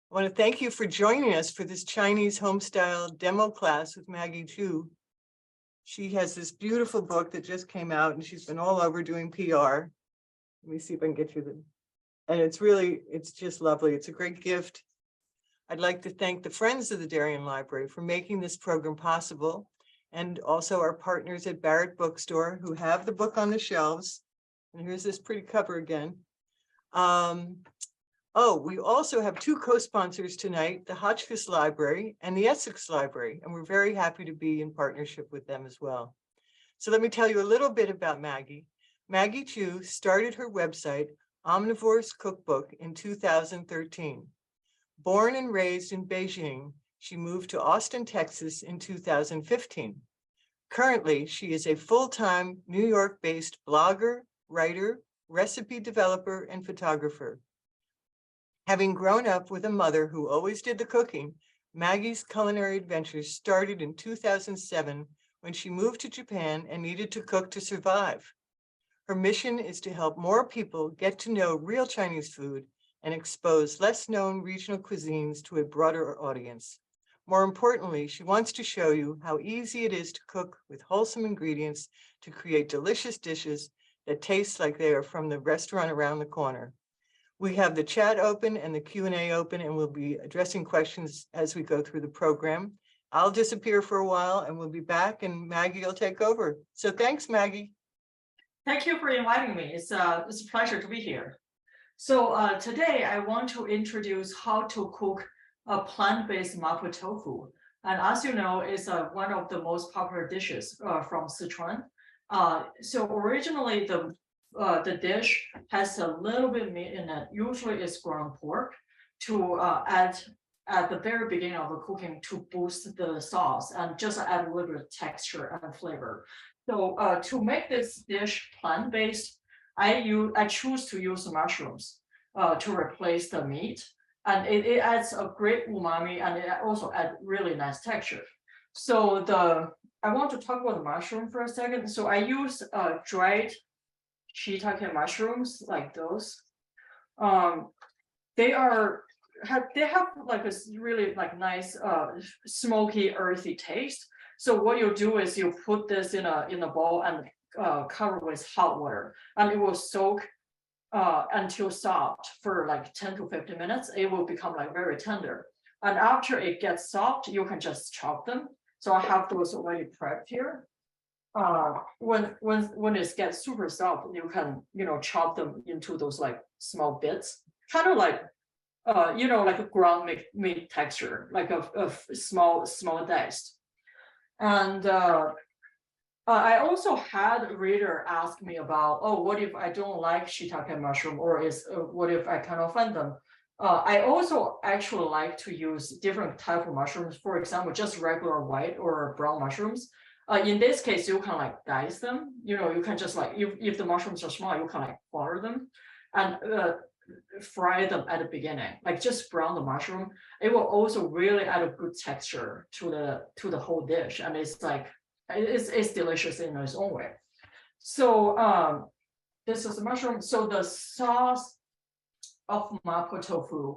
I want to thank you for joining us for this Chinese homestyle demo class with Maggie Zhu. She has this beautiful book that just came out and she's been all over doing PR. Let me see if I can get you the, and it's just lovely. It's a great gift. I'd like to thank the Friends of the Darien Library for making this program possible, and also our partners at Barrett Bookstore who have the book on the shelves. And here's this pretty cover again. We also have two co-sponsors tonight, the Hotchkiss Library and the Essex Library, and we're very happy to be in partnership with them as well. So let me tell you a little bit about Maggie. Maggie Zhu started her website, Omnivore's Cookbook, in 2013. Born and raised in Beijing, she moved to Austin, Texas in 2015. Currently, she is a full-time New York-based blogger, writer, recipe developer, and photographer. Having grown up with a mother who always did the cooking, Maggie's culinary adventures started in 2007 when she moved to Japan and needed to cook to survive. Her mission is to help more people get to know real Chinese food and expose less known regional cuisines to a broader audience. More importantly, she wants to show you how easy it is to cook with wholesome ingredients to create delicious dishes that taste like they are from the restaurant around the corner. We have the chat open and the Q&A open, and we'll be addressing questions as we go through the program. I'll disappear for a while and we'll be back and Maggie will take over. So thanks, Maggie. Thank you for inviting me. It's a pleasure to be here. So today I want to introduce how to cook a plant-based Mapo Tofu. And as you know, it's one of the most popular dishes from Sichuan. So originally the dish has a little bit of meat in it. Usually it's ground pork to add at the very beginning of the cooking to boost the sauce and just add a little bit of texture and flavor. So to make this dish plant-based, I choose to use mushrooms to replace the meat. And it adds a great umami, and it also adds really nice texture. So I want to talk about the mushroom for a second. So I use dried shiitake mushrooms like those. They have like a really like nice smoky, earthy taste. So what you do is you put this in a bowl and cover with hot water, and it will soak until soft for like 10 to 15 minutes. It will become like very tender. And after it gets soft, you can just chop them. So I have those already prepped here. When it gets super soft, you can chop them into those like small bits, kind of like like a ground meat texture, like a small diced. And I also had a reader ask me about, what if I don't like shiitake mushroom, or what if I can offend them? I also actually like to use different type of mushrooms. For example, just regular white or brown mushrooms. In this case, you can like dice them. You can just like, if the mushrooms are small, you can like quarter them and fry them at the beginning. Like just brown the mushroom. It will also really add a good texture to the whole dish, and it's like it's delicious in its own way. So this is the mushroom. So the sauce of Mapo Tofu,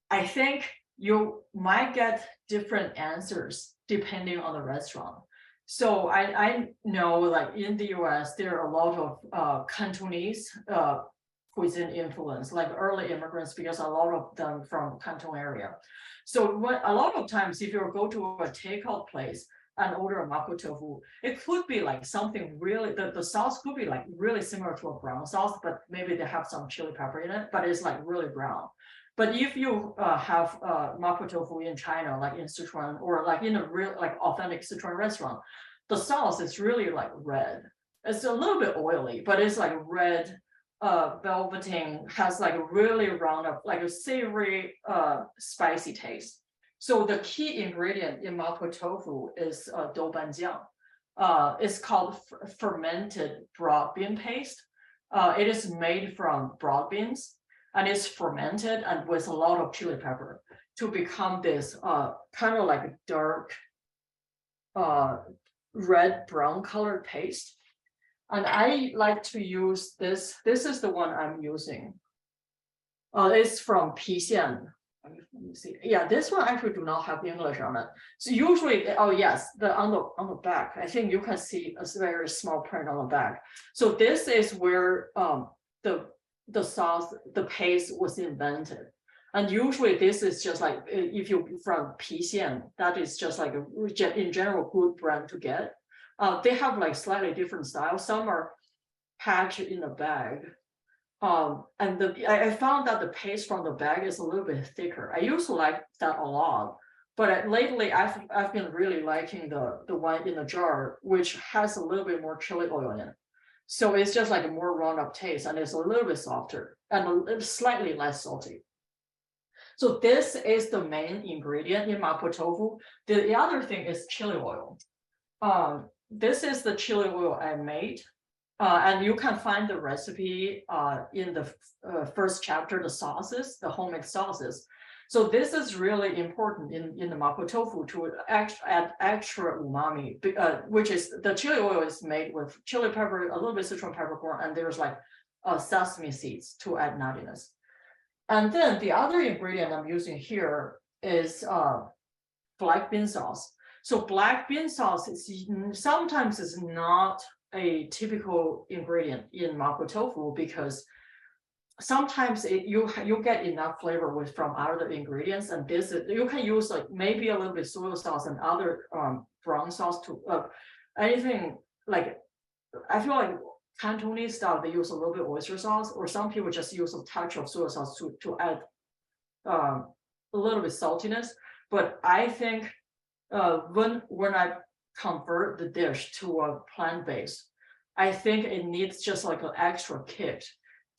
I think you might get different answers depending on the restaurant. So I know like in the US, there are a lot of Cantonese cuisine influence, like early immigrants, because a lot of them from Canton area. So a lot of times, if you go to a takeout place and order a Mapo Tofu, it could be like something really, the sauce could be like really similar to a brown sauce, but maybe they have some chili pepper in it, but it's like really brown. But if you have Mapo Tofu in China, like in Sichuan, or like in a real like authentic Sichuan restaurant, the sauce is really like red. It's a little bit oily, but it's like red, velveting, has like a really round up, like a savory, spicy taste. So the key ingredient in Mapo Tofu is doubanjiang. It's called fermented broad bean paste. It is made from broad beans, and it's fermented and with a lot of chili pepper to become this kind of like a dark red brown colored paste. And I like to use this. This is the one I'm using. It's from Pixian Let me see. Yeah, this one actually do not have English on it. So usually, oh yes, the on the back, I think you can see a very small print on the back. So this is where the sauce, the paste was invented. And usually this is just like if you from Pixian, that is just like in general good brand to get. They have like slightly different styles. Some are packaged in a bag. And I found that the paste from the bag is a little bit thicker. I used to like that a lot, but lately I've been really liking the one in the jar, which has a little bit more chili oil in it. So it's just like a more round up taste, and it's a little bit softer and slightly less salty. So this is the main ingredient in Mapo Tofu. The other thing is chili oil. This is the chili oil I made. And you can find the recipe in the first chapter, the sauces, the homemade sauces. So this is really important in the Mapo Tofu to add extra umami, which is the chili oil is made with chili pepper, a little bit Sichuan peppercorn, and there's like sesame seeds to add nuttiness. And then the other ingredient I'm using here is black bean sauce. So black bean sauce is sometimes is not a typical ingredient in Mapo Tofu because sometimes you get enough flavor from other ingredients, and this is, you can use like maybe a little bit soy sauce and other brown sauce to anything like, I feel like Cantonese style they use a little bit oyster sauce, or some people just use a touch of soy sauce to add a little bit saltiness. But I think when I convert the dish to a plant-based, I think it needs just like an extra kick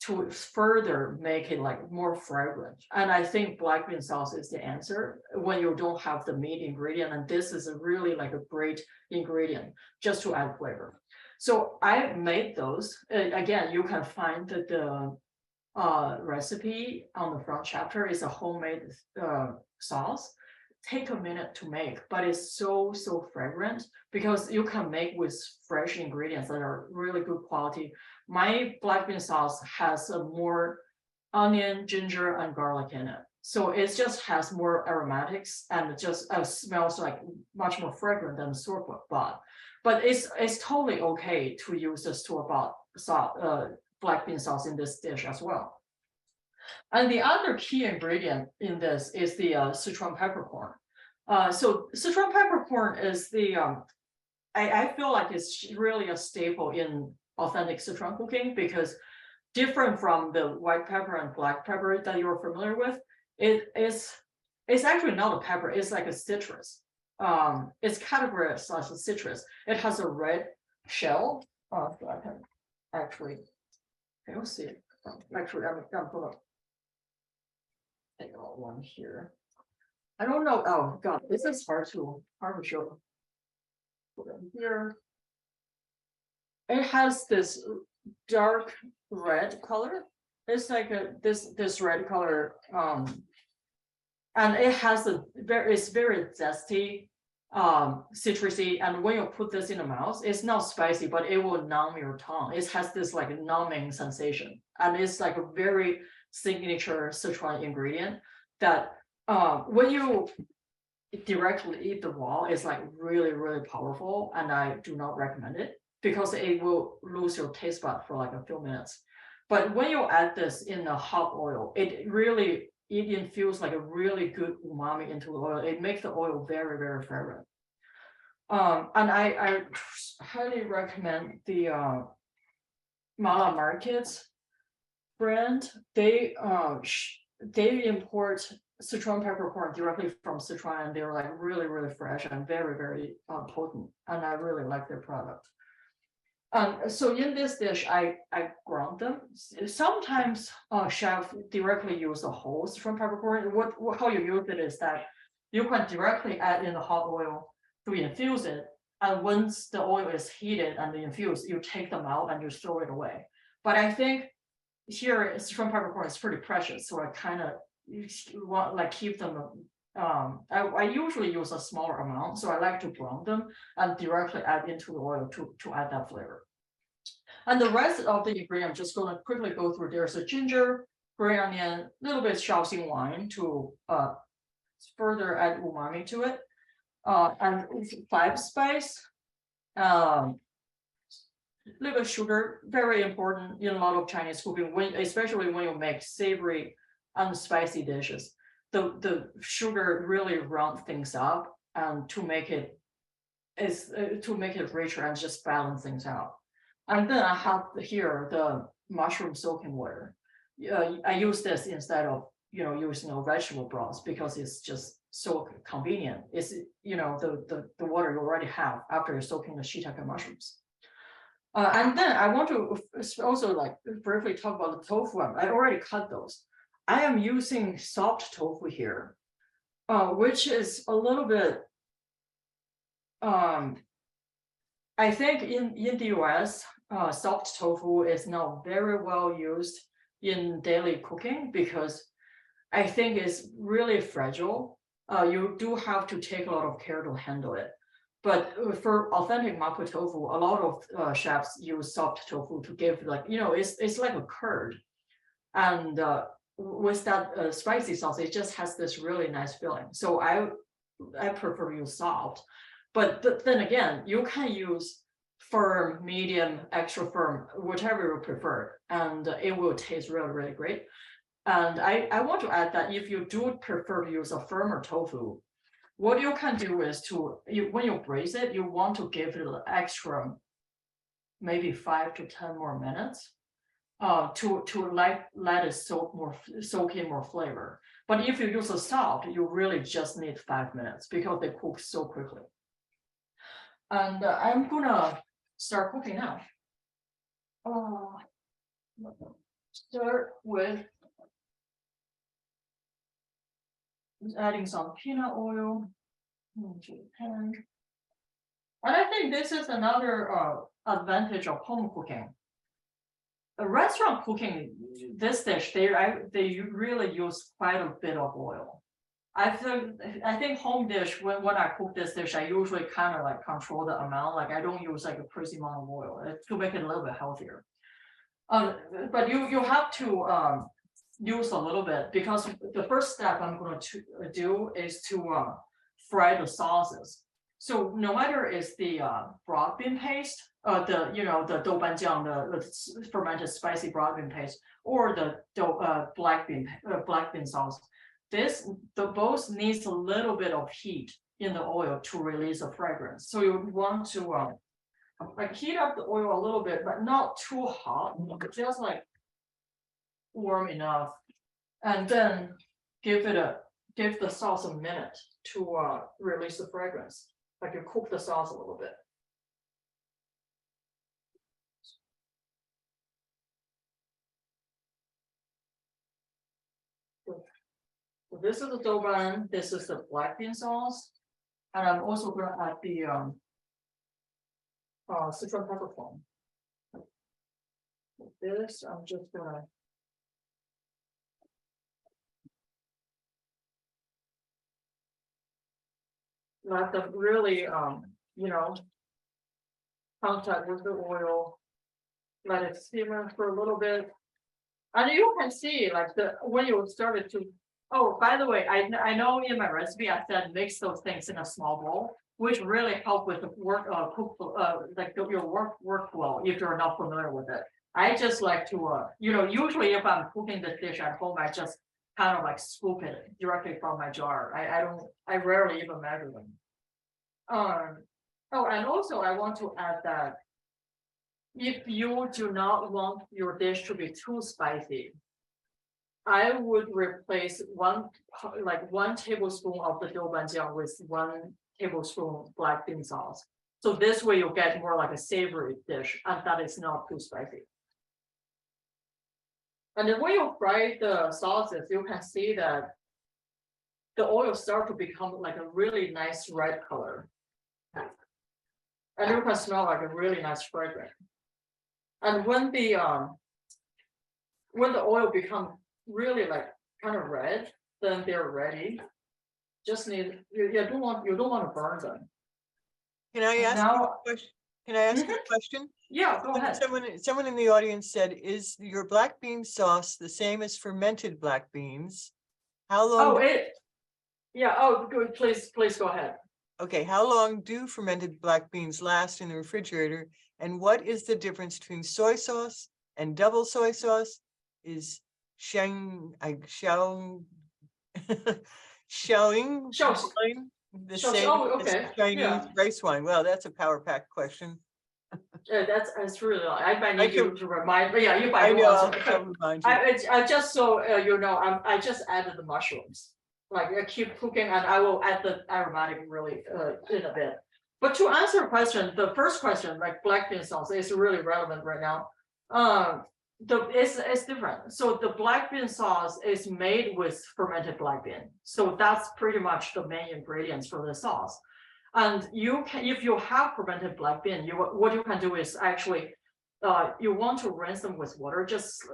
to further make it like more fragrant. And I think black bean sauce is the answer when you don't have the meat ingredient. And this is a really like a great ingredient just to add flavor. So I made those. Again, you can find the recipe on the front chapter. Is a homemade sauce. Take a minute to make, but it's so fragrant because you can make with fresh ingredients that are really good quality. My black bean sauce has a more onion, ginger, and garlic in it. So it just has more aromatics and it just smells like much more fragrant than store-bought. But it's totally okay to use the store-bought black bean sauce in this dish as well. And the other key ingredient in this is the Sichuan peppercorn. So Sichuan peppercorn is the, I feel like it's really a staple in authentic Sichuan cooking because different from the white pepper and black pepper that you're familiar with, it's actually not a pepper, it's like a citrus. It's categorized as a citrus. It has a red shell. So I can actually, you'll see it. Actually, I'm gonna take out one here. I don't know. Oh God, this is hard to show. Put it here. It has this dark red color. It's like this red color, and it has it's very zesty, citrusy. And when you put this in the mouth, it's not spicy, but it will numb your tongue. It has this like numbing sensation, and it's like a very signature Sichuan ingredient that when you directly eat the raw, it's like really powerful, and I do not recommend it because it will lose your taste bud for like a few minutes. But when you add this in a hot oil, it infused like a really good umami into the oil. It makes the oil very fragrant. And I highly recommend the Mala Markets brand. They import Sichuan peppercorn directly from Sichuan, and they're like really fresh and very potent, and I really like their product. So in this dish, I ground them. Sometimes chef directly use the whole Sichuan peppercorn. How you use it is that you can directly add in the hot oil to infuse it, and once the oil is heated and infused, you take them out and you throw it away. But I think here Sichuan peppercorn is pretty precious, so I kind of want like keep them. I usually use a smaller amount, so I like to brown them and directly add into the oil to add that flavor. And the rest of the ingredient, I'm just going to quickly go through. There's a ginger, green onion, a little bit Shaoxing wine to further add umami to it. And 5 spice, little bit sugar, very important in a lot of Chinese cooking, especially when you make savory and spicy dishes. The sugar really round things up and to make it richer and just balance things out. And then I have here the mushroom soaking water. I use this instead of using a vegetable broth because it's just so convenient. It's the water you already have after you're soaking the shiitake mushrooms. And then I want to also like briefly talk about the tofu. I already cut those. I am using soft tofu here, which is a little bit. I think in the US, soft tofu is now very well used in daily cooking because I think it's really fragile. You do have to take a lot of care to handle it. But for authentic Mapo tofu, a lot of chefs use soft tofu to give it's like a curd. And with that spicy sauce, it just has this really nice feeling. So I prefer use soft. But then again, you can use firm, medium, extra firm, whichever you prefer, and it will taste really, really great. And I want to add that if you do prefer to use a firmer tofu, what you can do is when you braise it, you want to give it an extra, maybe 5 to 10 more minutes, to let it soak in more flavor. But if you use a soft, you really just need 5 minutes because they cook so quickly. And I'm gonna start cooking now. Start with adding some peanut oil into the pan. And I think this is another advantage of home cooking. Restaurant cooking, this dish, they really use quite a bit of oil. I think home dish, when I cook this dish, I usually kind of like control the amount. Like I don't use like a crazy amount of oil to make it a little bit healthier. But you have to use a little bit because the first step I'm going to do is to fry the sauces. So no matter is the broad bean paste, the doubanjiang, the fermented spicy broad bean paste, or the black bean sauce. Both needs a little bit of heat in the oil to release a fragrance. So you want to like heat up the oil a little bit, but not too hot, just like warm enough, and then give the sauce a minute to release the fragrance. Like you cook the sauce a little bit. So this is the douban, this is the black bean sauce, and I'm also going to add the citron peppercorn. This I'm just gonna let them really contact with the oil, let it simmer for a little bit. And you can see like when you started to, oh, by the way, I know in my recipe I said mix those things in a small bowl, which really help with the work like your workflow if you're not familiar with it. I just like to usually if I'm cooking this dish at home, I just kind of like scoop it directly from my jar. I rarely even measure them. Oh, and also I want to add that if you do not want your dish to be too spicy, I would replace one tablespoon of the doubanjiang with 1 tablespoon black bean sauce. So this way you'll get more like a savory dish, and that is not too spicy. And then when you fry the sauces, you can see that the oil starts to become like a really nice red color. And you can smell like a really nice fragrance. And when the oil becomes really like kind of red, then they're ready. Just need you don't want to burn them. Can I ask you a question? Can I ask you a question? Yeah, go ahead. Someone in the audience said, is your black bean sauce the same as fermented black beans? How long? Good. Please go ahead. Okay, how long do fermented black beans last in the refrigerator? And what is the difference between soy sauce and double soy sauce? Is Xiaoing the same as Okay. Chinese rice wine? Well, that's a power pack question. That's really. I might need you to remind. But yeah, you might. I know. I'll remind you. I just so you know, I just added the mushrooms. Like I keep cooking, and I will add the aromatic really in a bit. But to answer your question, the first question, like black bean sauce, is really relevant right now. It's different. So the black bean sauce is made with fermented black bean. So that's pretty much the main ingredients for the sauce. And you can, if you have fermented black bean, what you can do is actually, you want to rinse them with water, just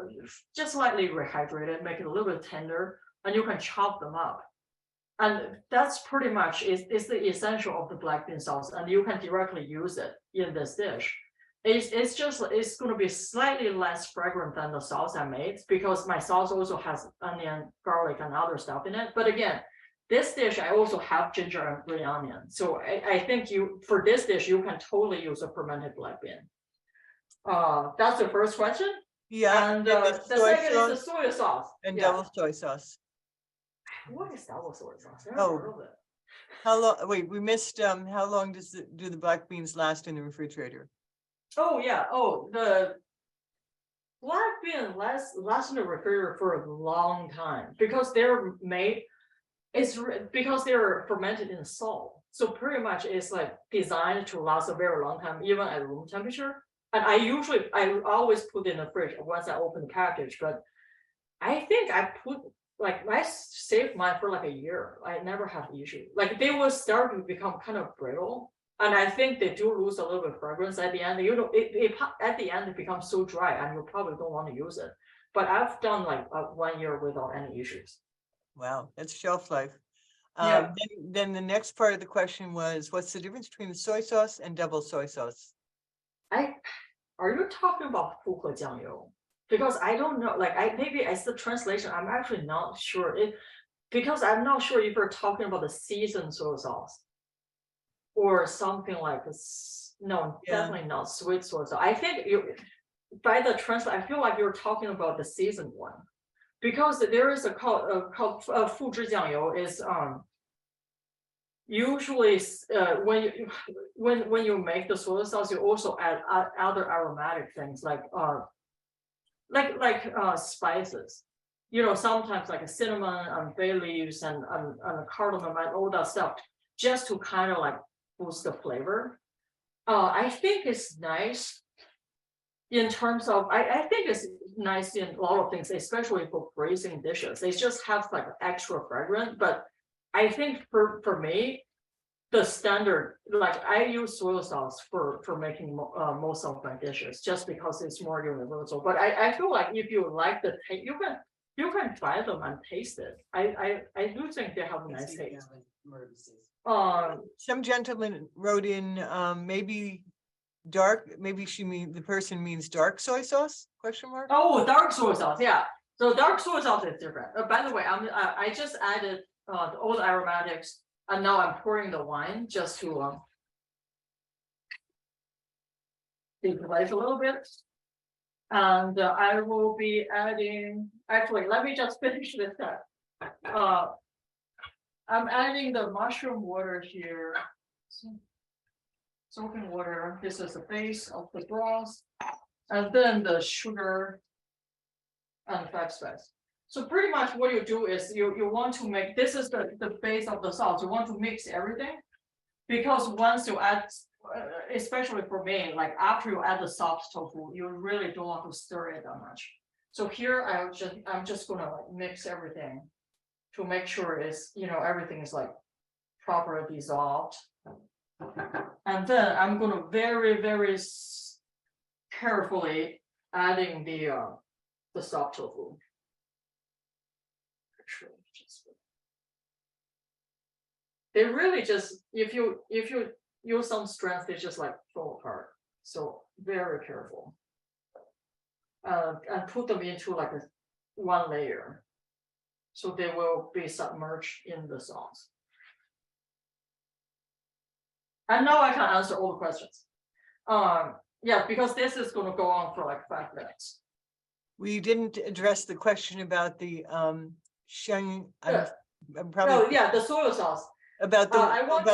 slightly rehydrate it, make it a little bit tender, and you can chop them up. And that's pretty much is the essential of the black bean sauce, and you can directly use it in this dish. It's going to be slightly less fragrant than the sauce I made because my sauce also has onion, garlic, and other stuff in it. But again, this dish I also have ginger and green onion. So I think for this dish you can totally use a fermented black bean. That's the first question. Yeah. And the second is the soy sauce and double soy sauce. What is double soy sauce? How long? Wait, we missed. How long do the black beans last in the refrigerator? Oh yeah. Oh, the black bean lasts in the refrigerator for a long time because they're made. Because they're fermented in salt, so pretty much it's like designed to last a very long time, even at room temperature. And I always put in the fridge once I open the package. But I think I saved mine for like a year. I never had issue. Like they will start to become kind of brittle. And I think they do lose a little bit of fragrance at the end. At the end it becomes so dry and you probably don't want to use it. But I've done like 1 year without any issues. Wow, that's shelf life. Yeah. Then the next part of the question was, what's the difference between the soy sauce and double soy sauce? Are you talking about 复合酱油? Because I don't know, maybe as the translation, I'm actually not sure because I'm not sure if you're talking about the seasoned soy sauce or something like this. No, definitely not sweet soy sauce. I think by the translate, I feel like you're talking about the seasoned one. Because there is a called 复制酱油 is usually when you make the soy sauce you also add other aromatic things like spices, sometimes like a cinnamon and bay leaves and cardamom and all that stuff just to kind of like boost the flavor. I think it's nice. In terms of, I think it's nice in a lot of things, especially for braising dishes. They just have like extra fragrance. But I think for me, the standard, like I use soy sauce for making most of my dishes, just because it's more universal. But I feel like if you like the taste, you can try them and taste it. I do think they have a nice taste. Some gentleman wrote in maybe dark, maybe the person means dark soy sauce, question mark? Oh, dark soy sauce, yeah. So dark soy sauce is different. By the way, I just added all the aromatics, and now I'm pouring the wine just to decollate a little bit. And I will be adding, actually, let me just finish this step. I'm adding the mushroom water here. Soaking water, this is the base of the broth, and then the sugar and fat spice. So pretty much what you do is you want to make, this is the base of the sauce, you want to mix everything, because once you add, especially for me, like after you add the soft tofu, you really don't want to stir it that much. So here I'm just gonna like mix everything to make sure it's, everything is like properly dissolved. And then I'm going to very, very carefully adding the soft tofu. They really just, if you use some strength, they just like fall apart. So very careful. And put them into like one layer. So they will be submerged in the sauce. And now I can answer all the questions. Yeah, because this is going to go on for like 5 minutes. We didn't address the question about the Sheng. Yeah. I'm probably No, yeah, the soy sauce. about the I want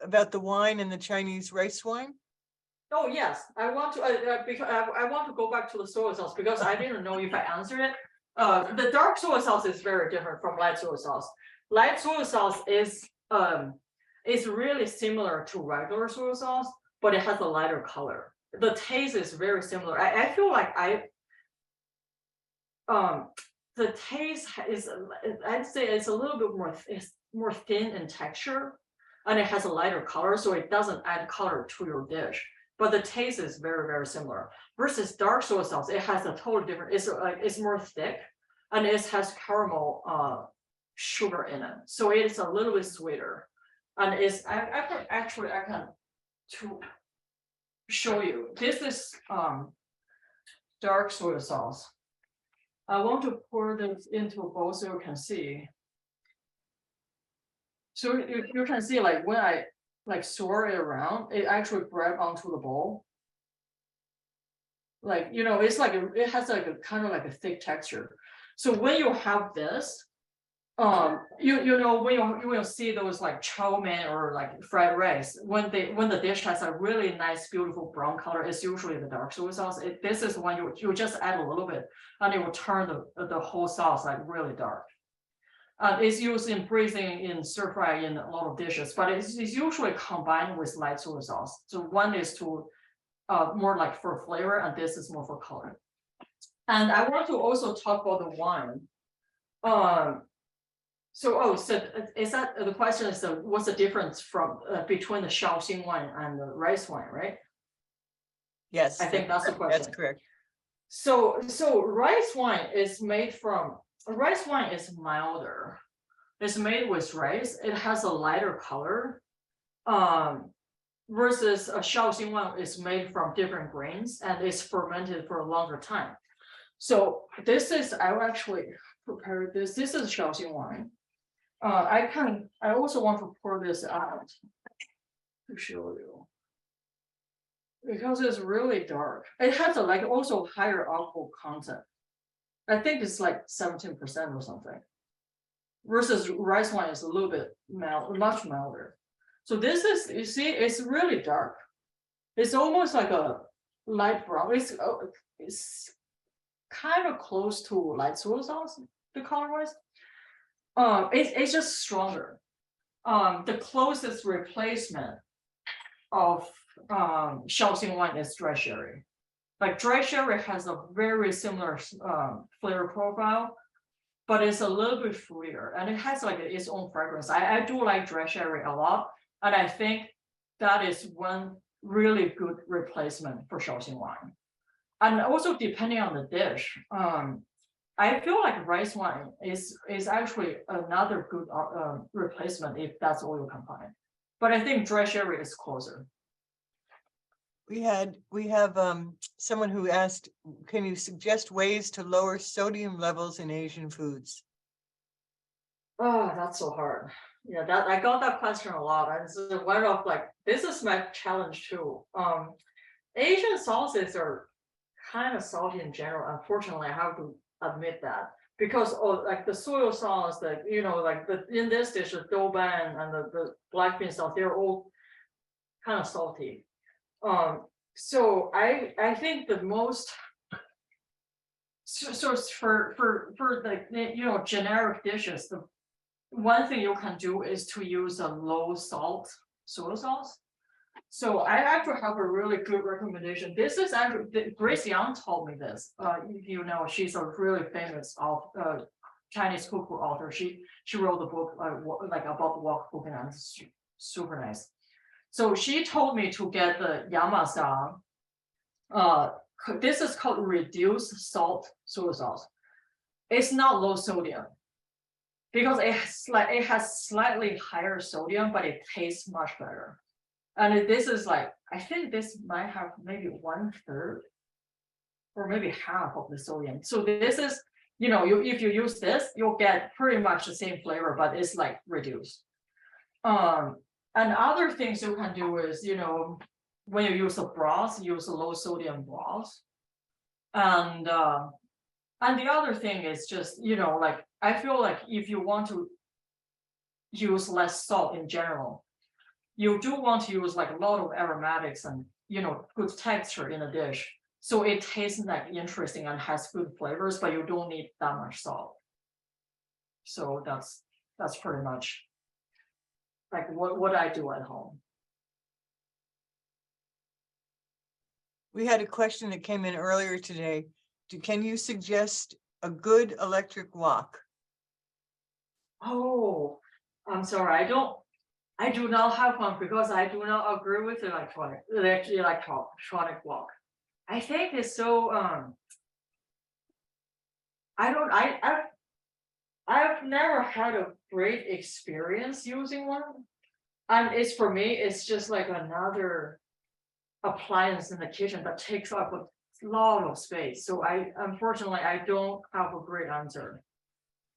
about the wine and the Chinese rice wine. Oh yes, I want to because I want to go back to the soy sauce because I didn't know if I answered it. The dark soy sauce is very different from light soy sauce. Light soy sauce is really similar to regular soy sauce, but it has a lighter color. The taste is very similar. I feel like the taste is, I'd say it's a little bit more thin in texture, and it has a lighter color, so it doesn't add color to your dish. But the taste is very, very similar. Versus dark soy sauce, it has a totally different. It's more thick, and it has caramel sugar in it, so it's a little bit sweeter. And I can to show you. This is dark soy sauce. I want to pour this into a bowl so you can see. So you can see like when I like swirl it around, it actually grab onto the bowl. Like, you know, it's like it has like a kind of like a thick texture. So when you have this, you know, when you will see those like chow mein or like fried rice, when the dish has a really nice, beautiful brown color, it's usually the dark soy sauce. This is when you just add a little bit, and it will turn the whole sauce like really dark. It's used in braising, in stir fry, in a lot of dishes, but it's usually combined with light soy sauce. So one is to more like for flavor, and this is more for color. And I want to also talk about the wine. So is that the question is what's the difference from between the Shaoxing wine and the rice wine, right? Yes, I think that's the question. That's correct. So rice wine is milder. It's made with rice. It has a lighter color. Versus a Shaoxing wine is made from different grains and is fermented for a longer time. So this is, I actually prepared this. This is Shaoxing wine. I also want to pour this out to show you because it's really dark. It has a like also higher alcohol content. I think it's like 17% or something. Versus rice wine is a little bit much milder. So this is, you see, it's really dark. It's almost like a light brown. It's kind of close to light soy sauce, the color wise. It's just stronger. The closest replacement of Shaoxing wine is dry sherry. Like dry sherry has a very similar flavor profile, but it's a little bit fruitier and it has like its own fragrance. I do like dry sherry a lot, and I think that is one really good replacement for Shaoxing wine. And also depending on the dish, I feel like rice wine is actually another good replacement if that's all you can find. But I think dry sherry is closer. We have someone who asked, can you suggest ways to lower sodium levels in Asian foods? Oh, that's so hard. Yeah, that I got that question a lot. And so one of like, this is my challenge too. Asian sauces are kind of salty in general. Unfortunately, I have to admit that because like the soy sauce, like you know, like in this dish, the douban and the black bean sauce, they're all kind of salty. So I think the most so for like you know generic dishes, the one thing you can do is to use a low salt soy sauce. So I actually have a really good recommendation. This is actually Grace Young told me this. You know, she's a really famous Chinese cookbook author. She wrote the book like about wok cooking, and it's super nice. So she told me to get the Yamasa. This is called reduced salt soy sauce. It's not low sodium because it has slightly higher sodium, but it tastes much better. And this is like, I think this might have maybe 1/3 or maybe half of the sodium. So this is, if you use this, you'll get pretty much the same flavor, but it's like reduced. And other things you can do is, when you use a broth, use a low sodium broth. And the other thing is just, like, I feel like if you want to use less salt in general, you do want to use like a lot of aromatics and, good texture in a dish. So it tastes like interesting and has good flavors, but you don't need that much salt. So that's pretty much like what I do at home. We had a question that came in earlier today. Can you suggest a good electric wok? Oh, I'm sorry. I do not have one because I do not agree with electronic wok. I think it's so I've never had a great experience using one. And for me, it's just like another appliance in the kitchen that takes up a lot of space. So unfortunately I don't have a great answer.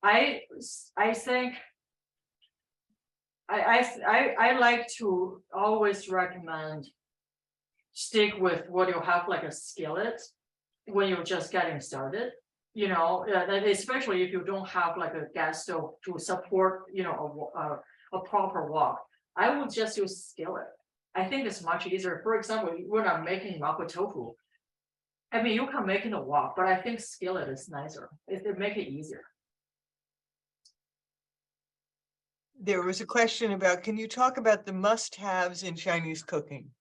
I think I like to always recommend stick with what you have, like a skillet when you're just getting started. Especially if you don't have like a gas stove to support, a proper wok. I would just use skillet. I think it's much easier. For example, when I'm making Mapo Tofu, I mean, you can make it in a wok, but I think skillet is nicer. It make it easier. There was a question about, can you talk about the must-haves in Chinese cooking?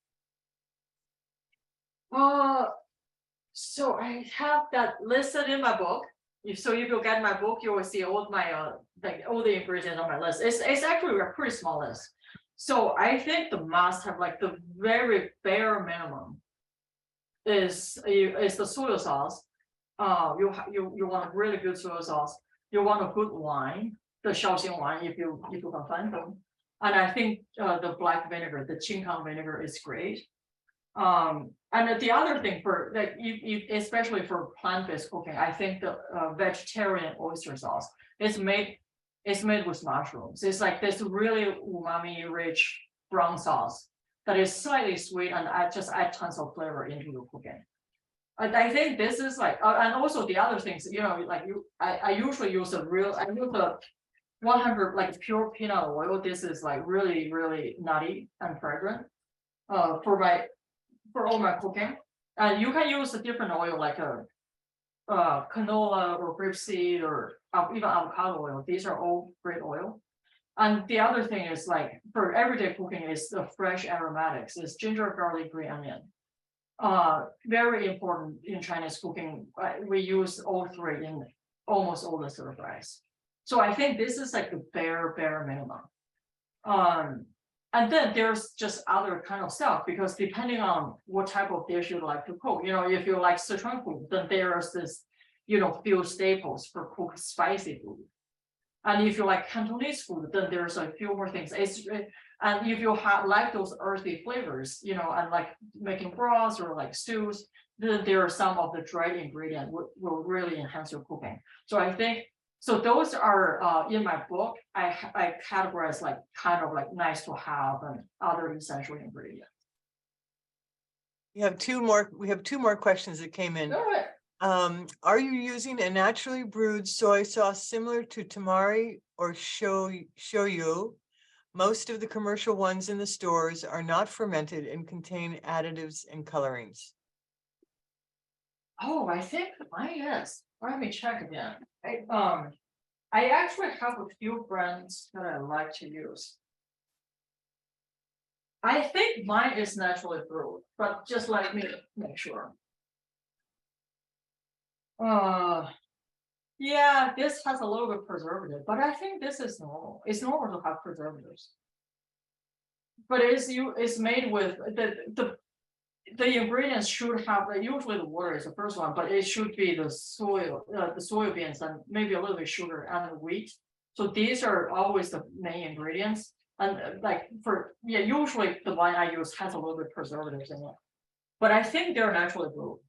So I have that listed in my book. If you get my book, you will see all my all the ingredients on my list. It's actually a pretty small list. So I think the must-have, like the very bare minimum, is the soy sauce. You want a really good soy sauce. You want a good wine, the Shaoxing wine, if you can find them. And I think the black vinegar, the Qingkang vinegar, is great. And the other thing for like, especially for plant-based cooking, I think the vegetarian oyster sauce is made with mushrooms. It's like this really umami-rich brown sauce that is slightly sweet, and just add tons of flavor into your cooking. I think this is like, and also the other things, I usually use I use a 100 like pure peanut oil. This is like really, really nutty and fragrant for all my cooking. And you can use a different oil like a canola or grapeseed or even avocado oil. These are all great oil. And the other thing is, like, for everyday cooking, is the fresh aromatics. It's ginger, garlic, green onion. Very important in Chinese cooking. We use all three in almost all the stir fries. So I think this is like the bare minimum. And then there's just other kind of stuff, because depending on what type of dish you like to cook, if you like Sichuan food, then there's this, few staples for cook spicy food. And if you like Cantonese food, then there's a few more things. And if you like those earthy flavors, and like making broths or like stews, then there are some of the dried ingredients will really enhance your cooking. So I think, so those are in my book. I categorize like kind of like nice to have and other essential ingredients. We have two more questions that came in. All right. Are you using a naturally brewed soy sauce similar to tamari or shoyu? Most of the commercial ones in the stores are not fermented and contain additives and colorings. Oh, I think mine is. Let me check again. I actually have a few brands that I like to use. I think mine is naturally brewed, but just let me make sure. Yeah, this has a little bit of preservative, but I think this is normal. It's normal to have preservatives. But it's made with the ingredients should have, usually the water is the first one, but it should be the soybeans and maybe a little bit sugar and wheat. So these are always the main ingredients. And like usually the wine I use has a little bit preservatives in it, but I think they're naturally brewed,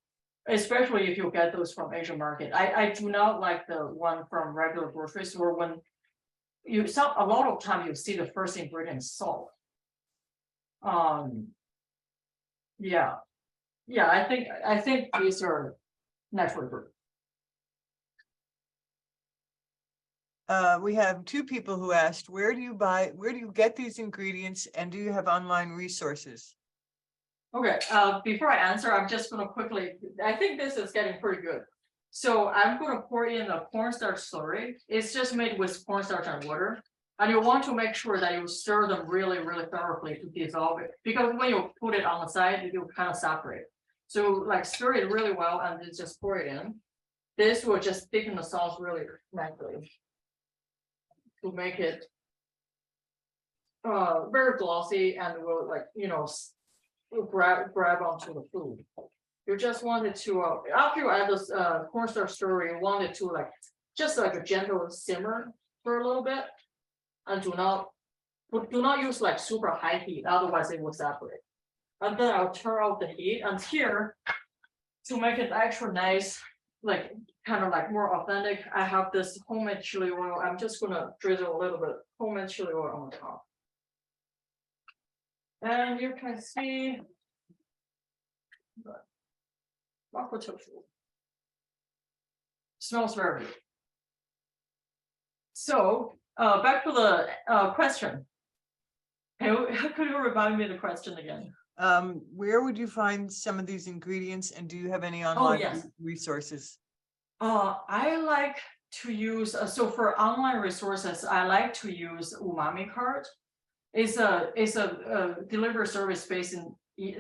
especially if you get those from Asian market. I do not like the one from regular grocery store when a lot of time you see the first ingredient salt. Yeah, I think these are naturally brewed. We have two people who asked, where do you get these ingredients, and do you have online resources? Okay, before I answer, I'm just gonna quickly, I think this is getting pretty good. So I'm gonna pour in a cornstarch slurry. It's just made with cornstarch and water. And you want to make sure that you stir them really, really thoroughly to dissolve it. Because when you put it on the side, it will kind of separate. So like stir it really well and then just pour it in. This will just thicken the sauce really nicely to make it very glossy and will like, will grab onto the food. You just wanted to, after you add this cornstarch slurry, you want it to like, just like a gentle simmer for a little bit. And do not use like super high heat, otherwise it will separate. And then I'll turn off the heat. And here, to make it extra nice, like kind of like more authentic, I have this homemade chili oil. I'm just gonna drizzle a little bit homemade chili oil on the top. And you can see Mapo Tofu. Smells very good. So back to the question. Could you remind me of the question again? Where would you find some of these ingredients, and do you have any online resources? I like to use, so for online resources, I like to use Umami Cart. It's a delivery service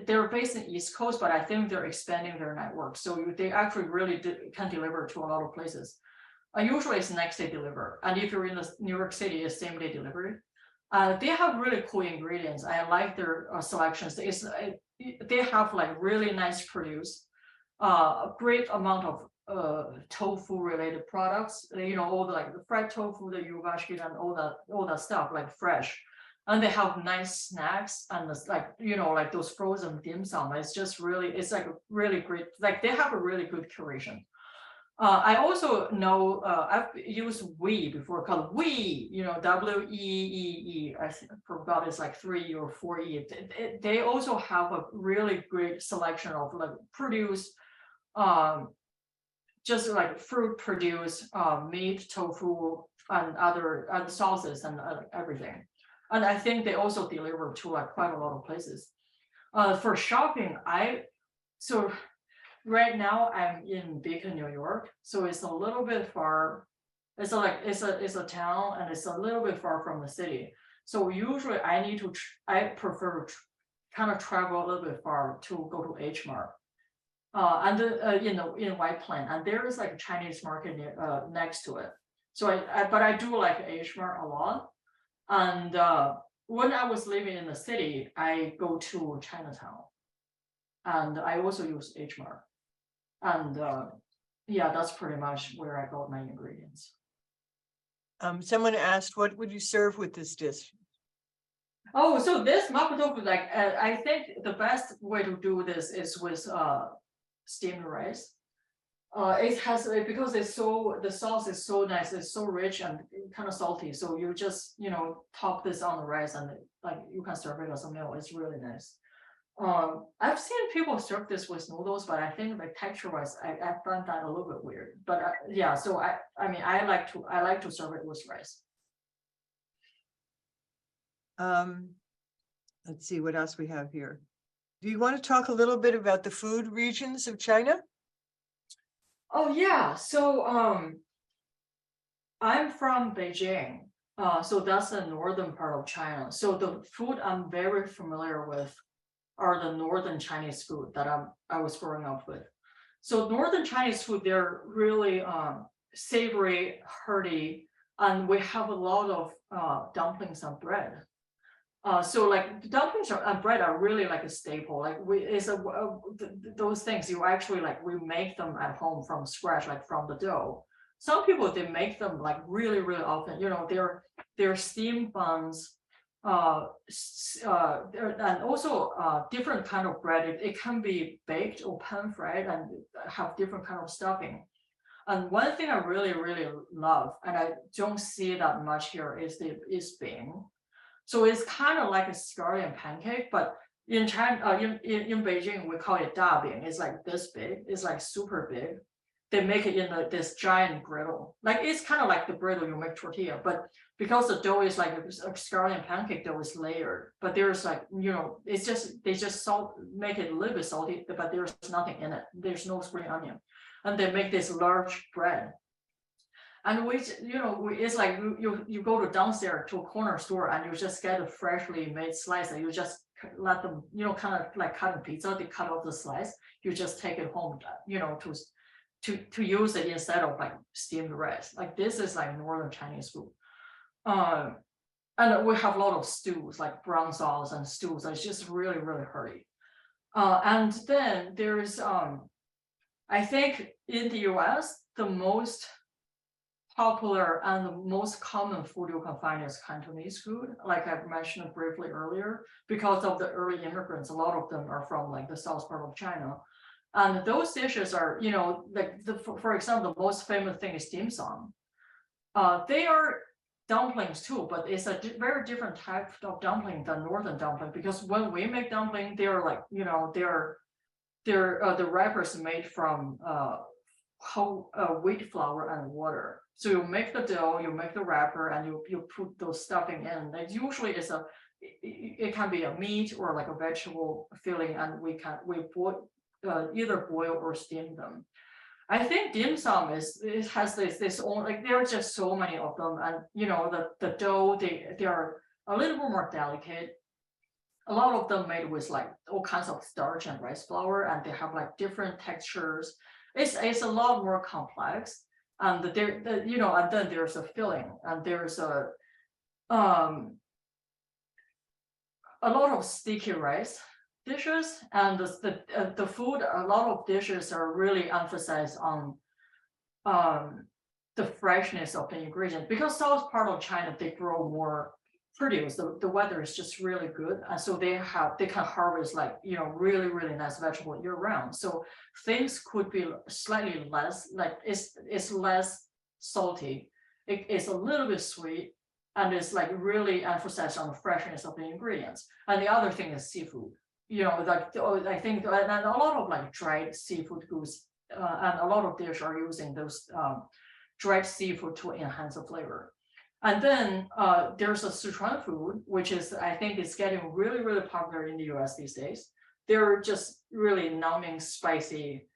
they're based in East Coast, but I think they're expanding their network. So they actually really can deliver to a lot of places. Usually it's next day deliver. And if you're in the New York City, it's same day delivery. They have really cool ingredients. I like their selections. They have like really nice produce, a great amount of tofu related products. All the like the fried tofu, the yugashi, and all that stuff like fresh. And they have nice snacks and like like those frozen dim sum. It's just really, it's like a really great. Like they have a really good curation. I also know I've used We before, called We, WEEE. I forgot it's like 3 or 4 E. They also have a really great selection of like produce, just like fruit produce, meat, tofu, and other sauces and everything. And I think they also deliver to like quite a lot of places. For shopping, right now I'm in Beacon, New York, so it's a little bit far. It's a town, and it's a little bit far from the city. So usually I prefer to kind of travel a little bit far to go to H Mart, and in White Plain, and there is like a Chinese market next to it. So but I do like H Mart a lot, and when I was living in the city, I go to Chinatown, and I also use H Mart. And that's pretty much where I got my ingredients. Someone asked, what would you serve with this dish? Oh, so this Mapo Tofu, like I think the best way to do this is with steamed rice. It has, because the sauce is so nice, it's so rich and kind of salty. So you just top this on the rice, and like you can serve it as a meal. It's really nice. I've seen people serve this with noodles, but I think like texture-wise, I find that a little bit weird. But yeah, so I mean, I like to serve it with rice. Let's see what else we have here. Do you want to talk a little bit about the food regions of China? Oh yeah, so I'm from Beijing, so that's the northern part of China. So the food I'm very familiar with are the northern Chinese food that I was growing up with. So northern Chinese food, they're really savory, hearty, and we have a lot of dumplings and bread. So like the dumplings and bread are really like a staple. Like those things you actually like, we make them at home from scratch, like from the dough. Some people, they make them like really, really often. They're steamed buns. and also different kind of bread. It can be baked or pan fried and have different kind of stuffing. And one thing I really, really love, and I don't see that much here, is bean. So it's kind of like a scallion pancake, but in China, in Beijing, we call it dabian. It's like this big. It's like super big. They make it in this giant griddle. Like it's kind of like the griddle you make tortilla, but because the dough is like a scallion pancake dough is layered. But there's like, it's just they just make it a little bit salty, but there's nothing in it. There's no spring onion, and they make this large bread. And it's like you go to downstairs to a corner store and you just get a freshly made slice and you just let them, kind of like cutting pizza, they cut off the slice, you just take it home, to use it instead of like steamed rice. Like this is like northern Chinese food. And we have a lot of stews like brown sauce and stews. It's just really, really hearty. And then there's I think in the US, the most popular and the most common food you can find is Cantonese food, like I mentioned briefly earlier, because of the early immigrants. A lot of them are from like the south part of China. And those dishes are, like for example, the most famous thing is dim sum. They are dumplings too, but it's a very different type of dumpling than northern dumpling, because when we make dumpling, they're like, they're the wrappers made from whole wheat flour and water. So you make the dough, you make the wrapper, and you put those stuffing in. And usually it can be a meat or like a vegetable filling, and we boil, either boil or steam them. I think dim sum it has this own, like there are just so many of them, and the dough they are a little bit more delicate. A lot of them made with like all kinds of starch and rice flour, and they have like different textures. It's a lot more complex, and and then there's a filling, and there's a lot of sticky rice dishes, and the food. A lot of dishes are really emphasized on the freshness of the ingredient, because south part of China they grow more produce. The weather is just really good, and so they can harvest like really, really nice vegetable year round. So things could be slightly less, like it's less salty, it's a little bit sweet, and it's like really emphasized on the freshness of the ingredients. And the other thing is seafood, like I think, and a lot of like dried seafood goods, and a lot of dishes are using those dried seafood to enhance the flavor. And then there's a Sichuan food, which is, I think, is getting really, really popular in the US these days. They're just really numbing, spicy,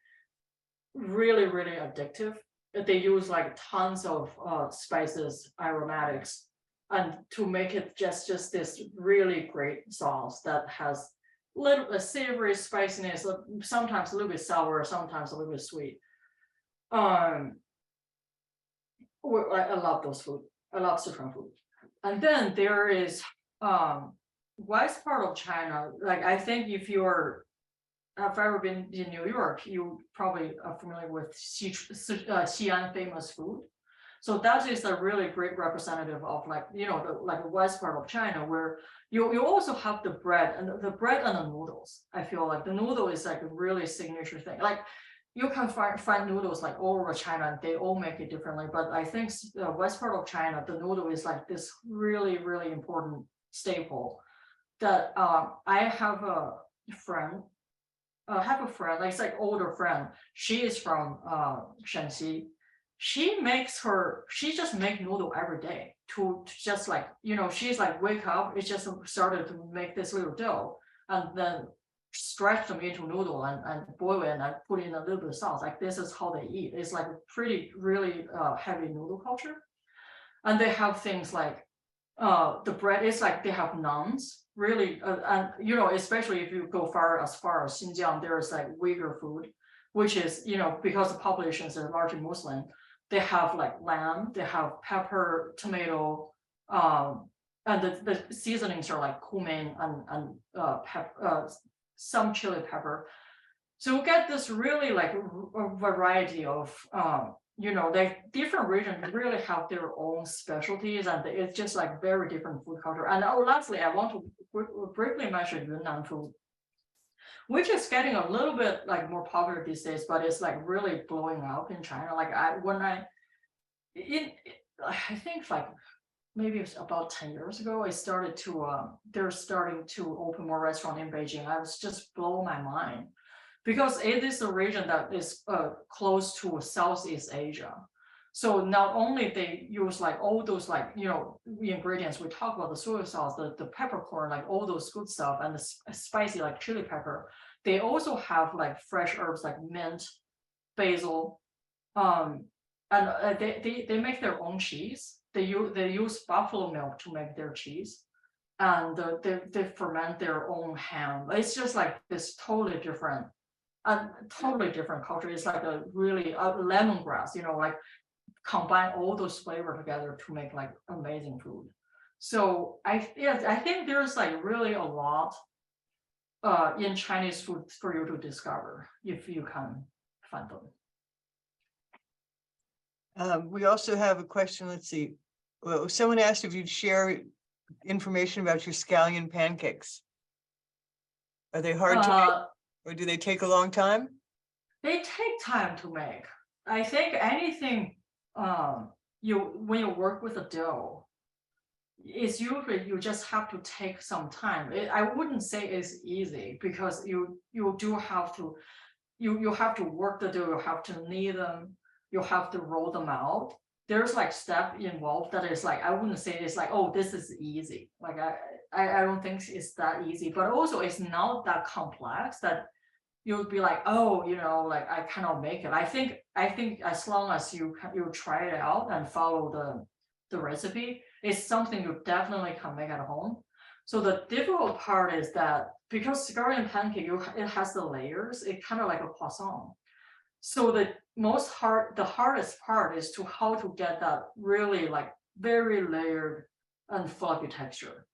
really, really addictive. They use like tons of spices, aromatics, and to make it just this really great sauce that has little savory spiciness, sometimes a little bit sour, sometimes a little bit sweet. I love those food. I love Sichuan food. And then there is west part of China. Like I think if you're have ever been in New York, you probably are familiar with Xi'an famous food. So that is a really great representative of like the west part of China, where you also have the bread and the noodles. I feel like the noodle is like a really signature thing. Like you can find noodles like all over China, and they all make it differently. But I think the west part of China, the noodle is like this really, really important staple. That I have a friend, like it's like older friend. She is from Shanxi. She just make noodle every day to just like she's like wake up. It just started to make this little dough, and then stretch them into noodle and boil it and put in a little bit of sauce. Like this is how they eat. It's like a pretty really heavy noodle culture. And they have things like the bread is like they have naans really, and especially if you go as far as Xinjiang, there's like Uyghur food, which is because the populations are largely Muslim. They have like lamb, they have pepper, tomato, and the seasonings are like cumin and some chili pepper. So you get this really like a variety of like different regions really have their own specialties, and it's just like very different food culture. And lastly, I want to briefly mention Yunnan food, which is getting a little bit like more popular these days, but it's like really blowing up in China. Like I think like maybe it's about 10 years ago, I started to they're starting to open more restaurants in Beijing. I was just blown my mind because it is a region that is close to Southeast Asia. So not only they use like all those like ingredients we talk about, the soy sauce, the peppercorn, like all those good stuff, and the spicy like chili pepper. They also have like fresh herbs like mint, basil, and they make their own cheese. They use buffalo milk to make their cheese, and they ferment their own ham. It's just like this totally different culture. It's like a really lemongrass, like combine all those flavors together to make like amazing food. So I think there's like really a lot in Chinese food for you to discover if you can find them. We also have a question. Let's see. Well, someone asked if you'd share information about your scallion pancakes. Are they hard to make, or do they take a long time? They take time to make. I think anything when you work with a dough, it's usually you just have to take some time. I wouldn't say it's easy because you do have to you have to work the dough, you have to knead them, you have to roll them out. There's like step involved that is like, I wouldn't say it's like, oh, this is easy. Like I don't think it's that easy, but also it's not that complex that you would be like, oh, like I cannot make it. I think as long as you try it out and follow the recipe, it's something you definitely can make at home. So the difficult part is that because scallion pancake, it has the layers, it's kind of like a croissant. So the hardest part is to how to get that really like very layered and fluffy texture.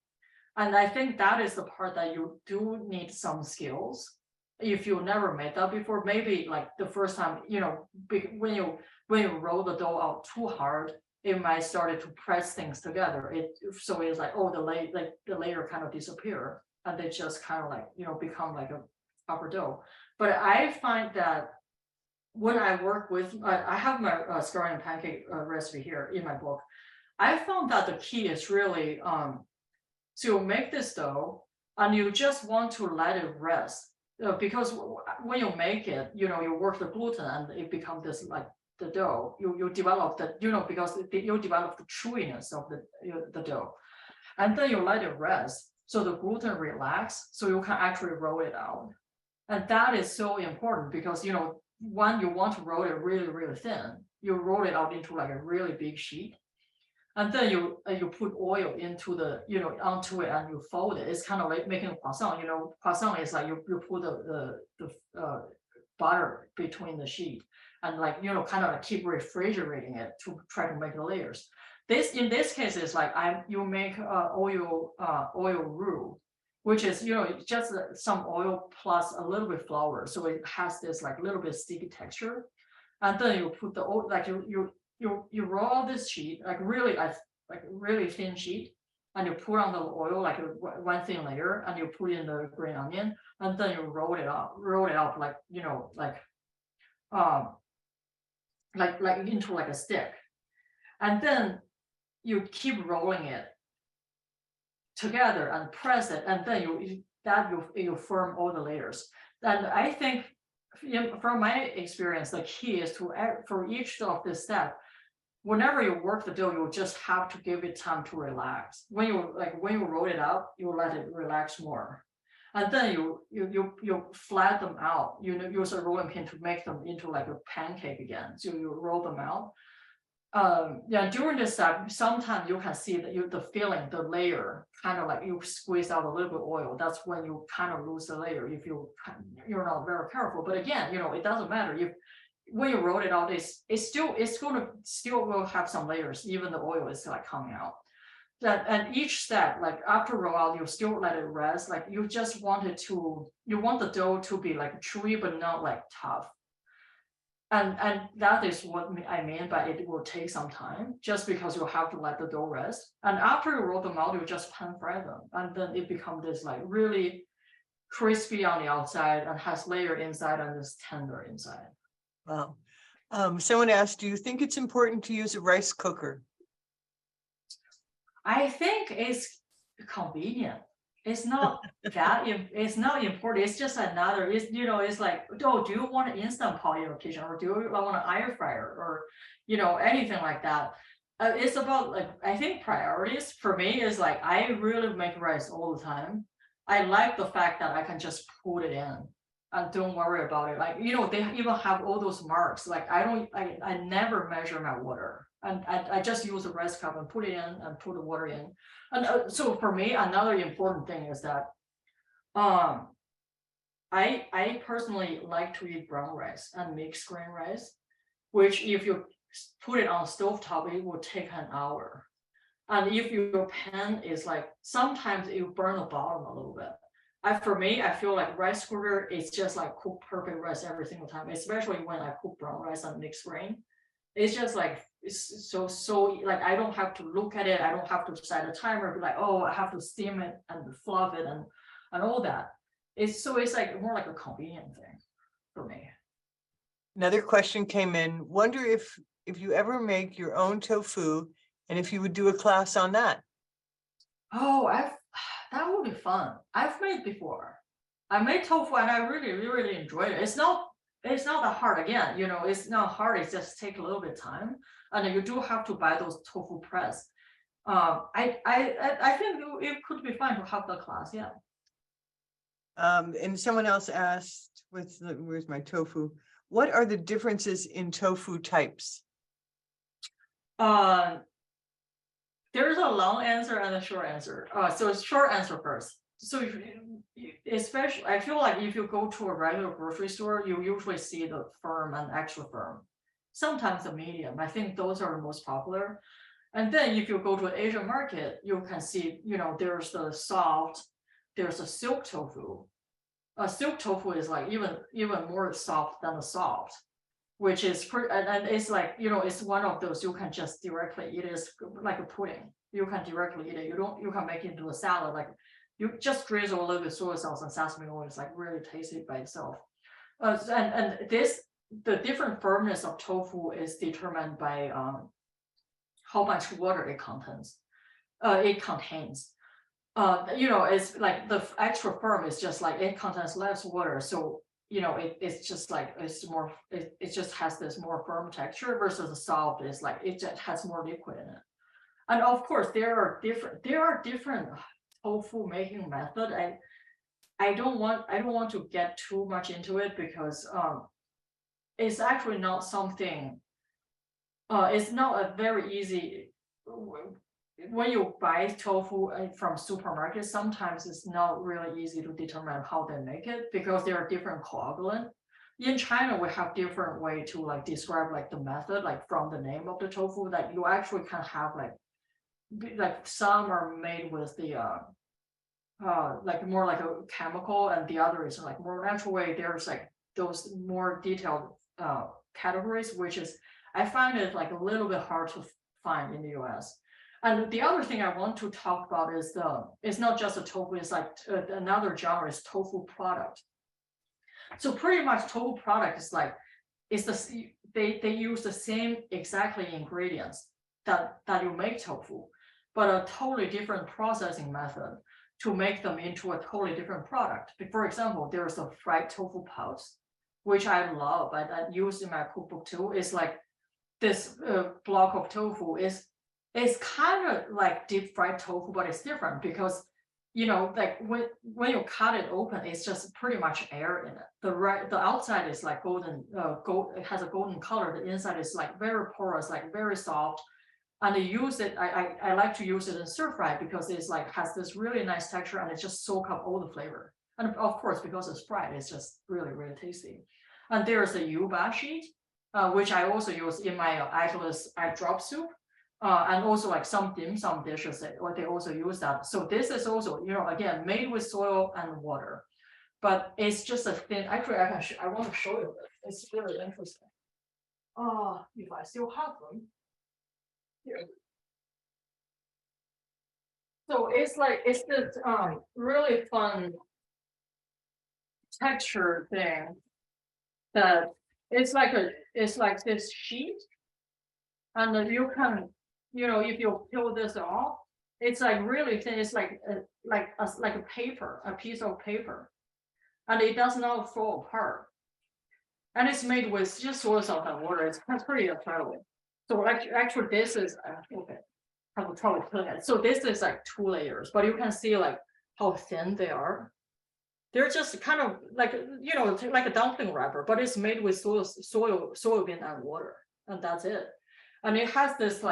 And I think that is the part that you do need some skills. If you never made that before, maybe like the first time, when you roll the dough out too hard, it might start to press things together. So it's like, oh, the layer kind of disappear, and they just kind of like become like a proper dough. But I find that when I work with, I have my scallion pancake recipe here in my book. I found that the key is really to make this dough, and you just want to let it rest. Because when you make it, you work the gluten and it becomes this like the dough. You develop the, because you develop the chewiness of the dough, and then you let it rest so the gluten relax, so you can actually roll it out. And that is so important because when you want to roll it really, really thin, you roll it out into like a really big sheet. And then you put oil into onto it and you fold it. It's kind of like making a croissant. Croissant is like you put the butter between the sheet and like kind of like keep refrigerating it to try to make the layers. In this case is like you make oil roux, which is just some oil plus a little bit flour, so it has this like little bit sticky texture. And then you put the oil, like you roll this sheet like really thin sheet, and you put on the oil like one thin layer, and you put in the green onion, and then you roll it up like like into like a stick, and then you keep rolling it together and press it, and then you form all the layers. And I think from my experience, the key is to for each of this step, whenever you work the dough, you just have to give it time to relax. When you roll it out, you let it relax more, and then you flat them out. Use a rolling pin to make them into like a pancake again. So you roll them out. During this step, sometimes you can see that the filling, the layer, kind of like you squeeze out a little bit of oil. That's when you kind of lose the layer if you're not very careful. But again, it doesn't matter when you roll it out, it's going to still will have some layers, even the oil is like coming out. And each step, like after roll out, you still let it rest. Like you want the dough to be like chewy but not like tough. And that is what I mean by it will take some time, just because you have to let the dough rest. And after you roll them out, you just pan fry them, and then it becomes this like really crispy on the outside and has layer inside and is tender inside. Wow. Someone asked, do you think it's important to use a rice cooker? I think it's convenient. It's not that it's not important. It's just another. It's it's like, oh, do you want an instant pot in your kitchen, or do you want an air fryer, or anything like that? It's about like, I think priorities for me is like, I really make rice all the time. I like the fact that I can just put it in and don't worry about it. Like they even have all those marks. Like I never measure my water, and I just use a rice cup and put it in and put the water in. And so for me, another important thing is that I personally like to eat brown rice and mixed grain rice, which if you put it on stovetop, it will take an hour. And if your pan is like, sometimes you burn the bottom a little bit. For me, I feel like rice cooker is just like cook perfect rice every single time, especially when I cook brown rice and mixed grain. It's just like, it's so like, I don't have to look at it. I don't have to set a timer, be like, oh, I have to steam it and fluff it and all that. It's like more like a convenient thing for me. Another question came in. Wonder if you ever make your own tofu, and if you would do a class on that. Oh, that would be fun. I've made before. I made tofu and I really enjoyed it. It's not that hard. Again, it's not hard. It just takes a little bit of time, and you do have to buy those tofu press. I think it could be fun to have the class. Yeah. And someone else asked, where's my tofu? What are the differences in tofu types? There's a long answer and a short answer. So short answer first. So especially, I feel like if you go to a regular grocery store, you usually see the firm and extra firm. Sometimes the medium. I think those are the most popular. And then if you go to an Asian market, you can see, there's the soft, there's a silk tofu. A silk tofu is like even more soft than the soft, which is pretty, and it's like, it's one of those you can just directly eat it. It's like a pudding. You can directly eat it. You can make it into a salad. Like you just drizzle a little bit of soy sauce and sesame oil. It's like really tasty by itself. And the different firmness of tofu is determined by how much water it contains. It's like the extra firm is just like it contains less water, so it's just like it just has this more firm texture, versus the soft is like it just has more liquid in it. And of course there are different tofu making method. I don't want to get too much into it, because it's actually not something, it's not a very easy. When you buy tofu from supermarkets, sometimes it's not really easy to determine how they make it, because there are different coagulant. In China, we have different way to like describe like the method, like from the name of the tofu, that you actually can have like some are made with the like more like a chemical, and the other is like more natural way. There's like those more detailed categories, which is, I find it like a little bit hard to find in the US. And the other thing I want to talk about is it's not just a tofu, it's like another genre is tofu product. So pretty much tofu product is like, they use the same exactly ingredients that you make tofu, but a totally different processing method to make them into a totally different product. For example, there's a fried tofu pouch, which I love, I use in my cookbook too. It's like this block of tofu it's kind of like deep fried tofu, but it's different because, like when you cut it open, it's just pretty much air in it. The outside is like golden, it has a golden color. The inside is like very porous, like very soft. And they use it, I like to use it in stir fry, because it's like has this really nice texture, and it just soak up all the flavor. And of course, because it's fried, it's just really tasty. And there's a yuba sheet, which I also use in my eggless egg drop soup. And also like some dim sum dishes they also use that. So this is also, again, made with soil and water, but it's just a thin. Actually, I want to show you this. It's really interesting. if I still have them. Here. So it's this really fun texture thing that it's like this sheet, and then you can, if you peel this off, it's like really thin. It's like a paper, a piece of paper, and it does not fall apart. And it's made with just soy sauce and water. It's pretty incredible. So actually, this is okay. I will probably clean it. So this is like 2 layers, but you can see like how thin they are. They're just kind of like like a dumpling wrapper, but it's made with soybean and water, and that's it. And it has this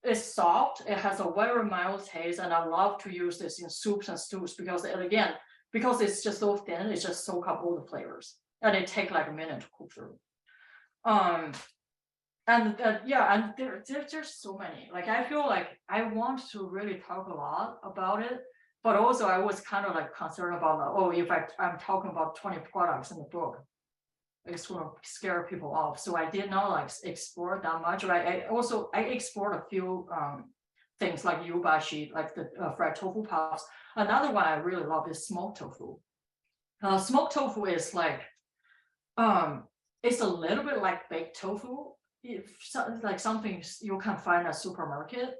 it's soft. It has a very mild taste, and I love to use this in soups and stews because it's just so thin, it just soak up all the flavors, and it takes like a minute to cook through. And there's so many. Like I feel like I want to really talk a lot about it, but also I was kind of like concerned about if I'm talking about 20 products in the book, it's going to scare people off. So I did not like explore that much. I explored a few things like yubashi, like the fried tofu puffs. Another one I really love is smoked tofu. Smoked tofu is like it's a little bit like baked tofu. Like something you can find at supermarket,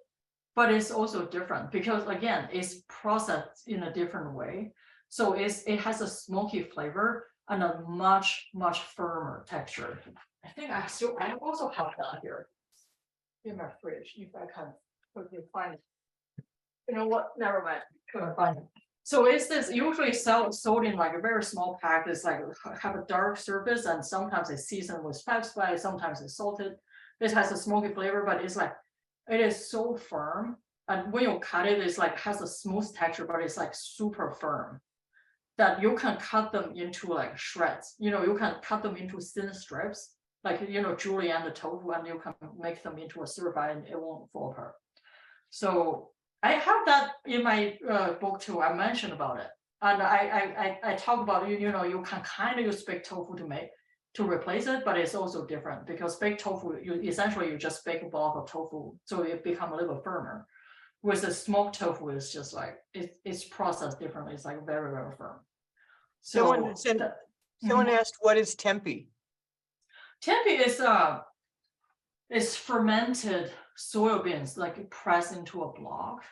but it's also different because again, it's processed in a different way. So it has a smoky flavor and a much firmer texture. I think I also have that here in my fridge if I can quickly find it. You know what? Never mind. Couldn't find it. So it's this usually sold in like a very small pack. It's like have a dark surface, and sometimes it's seasoned with spice, sometimes it's salted. It has a smoky flavor, but it's like it is so firm. And when you cut it, it's like has a smooth texture, but it's like super firm. That you can cut them into like shreds. You can cut them into thin strips, like julienne the tofu, and you can make them into a stir fry, and it won't fall apart. So I have that in my book too. I mentioned about it, and I talk about you can kind of use baked tofu to replace it, but it's also different because baked tofu you just bake a block of tofu, so it become a little firmer. With the smoked tofu, it's just like it's processed differently. It's like very firm. So someone asked, what is tempeh? Tempeh is fermented soybeans like pressed into a block.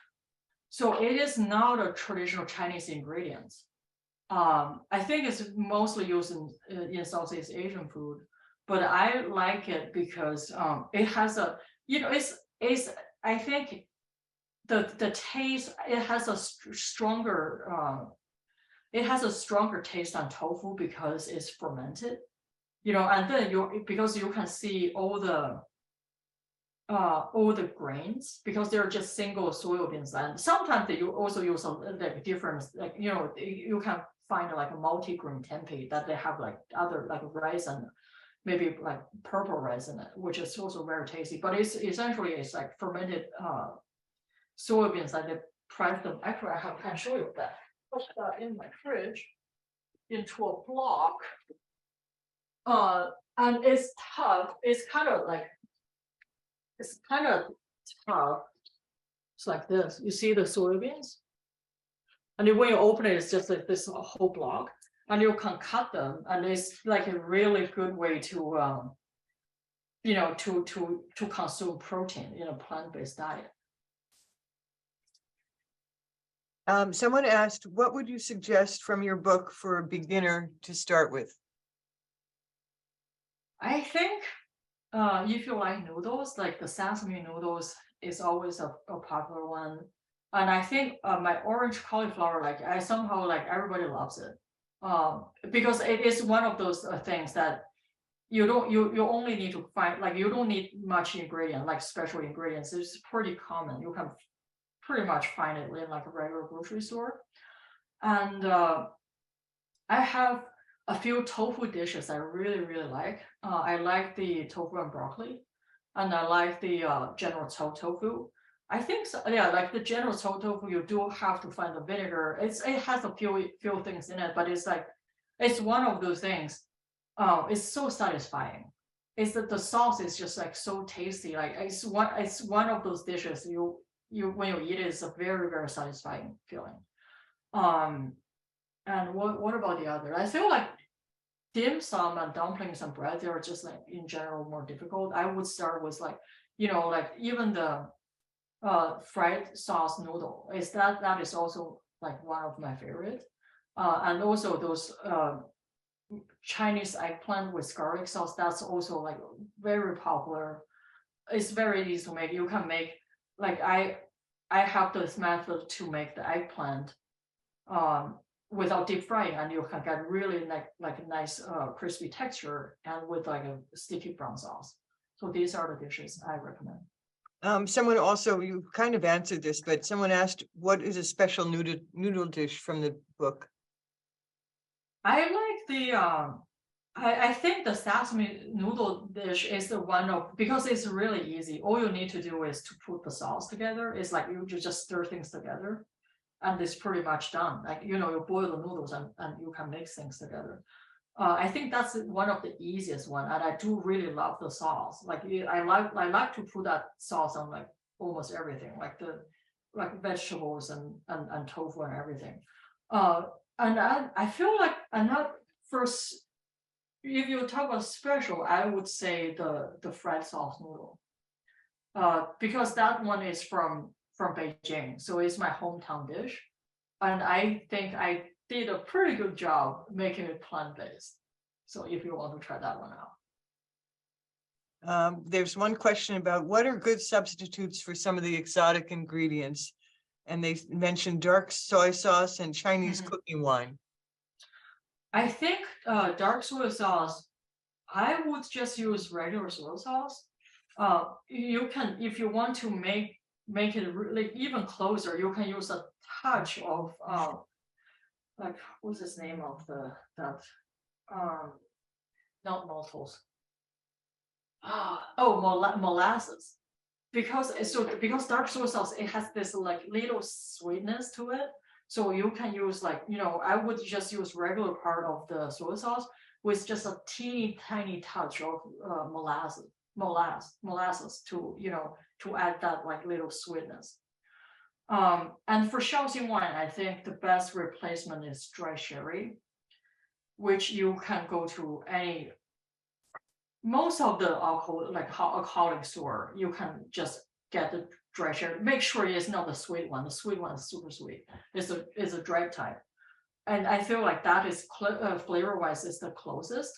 So it is not a traditional Chinese ingredient. I think it's mostly used in Southeast Asian food, but I like it because it has a it's I think the taste, it has a stronger taste than tofu because it's fermented, and then because you can see all the grains because they're just single soybeans, and sometimes you also use like different, like you can find like a multi-grain tempeh that they have like other like rice and maybe like purple rice in it, which is also very tasty. But it's like fermented soybeans that they press them. Actually, I can show you that. Put that in my fridge into a block. And it's tough. It's kind of tough. It's like this. You see the soybeans? And then when you open it, it's just like this whole block. And you can cut them. And it's like a really good way to to consume protein in a plant-based diet. Someone asked, what would you suggest from your book for a beginner to start with? I think if you like noodles, like the sesame noodles is always a popular one. And I think my orange cauliflower, like I somehow like everybody loves it because it is one of those things that you only need to find, like you don't need much ingredient, like special ingredients. It's pretty common. You can pretty much find it in like a regular grocery store. And I have a few tofu dishes I really like. I like the tofu and broccoli, and I like the General Tso tofu. I think so, yeah, like the General Tso tofu, you do have to find the vinegar. It has a few things in it, but it's one of those things. It's so satisfying. is that the sauce is just like so tasty. Like it's one of those dishes you when you eat it, it's a very, very satisfying feeling. Um, and what about the other? I feel like dim sum and dumplings and bread, they're just like in general more difficult. I would start with like, like even the fried sauce noodle is that is also like one of my favorite. And also those Chinese eggplant with garlic sauce, that's also like very popular. It's very easy to make. You can make like I have this method to make the eggplant um without deep frying, and you can get really like a nice crispy texture and with like a sticky brown sauce. So these are the dishes I recommend. Someone also, you kind of answered this, but someone asked, what is a special noodle dish from the book? I like the I think the sesame noodle dish is the one of, because it's really easy. All you need to do is to put the sauce together. It's like you just stir things together and it's pretty much done. Like, you boil the noodles and you can mix things together. I think that's one of the easiest one, and I do really love the sauce. Like I like to put that sauce on like almost everything, like the vegetables and tofu and everything. And I feel like another first, if you talk about special, I would say the fried sauce noodle. Because that one is from Beijing, so it's my hometown dish, and I think I did a pretty good job making it plant-based. So if you want to try that one out. There's one question about what are good substitutes for some of the exotic ingredients, and they mentioned dark soy sauce and Chinese cooking wine. I think dark soy sauce, I would just use regular soy sauce. You can, if you want to make it really even closer, you can use a touch of like what's his name of that not maltose. Molasses. Because dark soy sauce, it has this like little sweetness to it. So you can use like, I would just use regular part of the soy sauce with just a teeny tiny touch of molasses to, to add that like little sweetness. And for Shaoxing wine, I think the best replacement is dry sherry, which you can go to most of the alcohol, like alcoholic store, you can just get the dry sherry. Make sure it's not the sweet one. The sweet one is super sweet. It's a dry type, and I feel like that is flavor wise is the closest.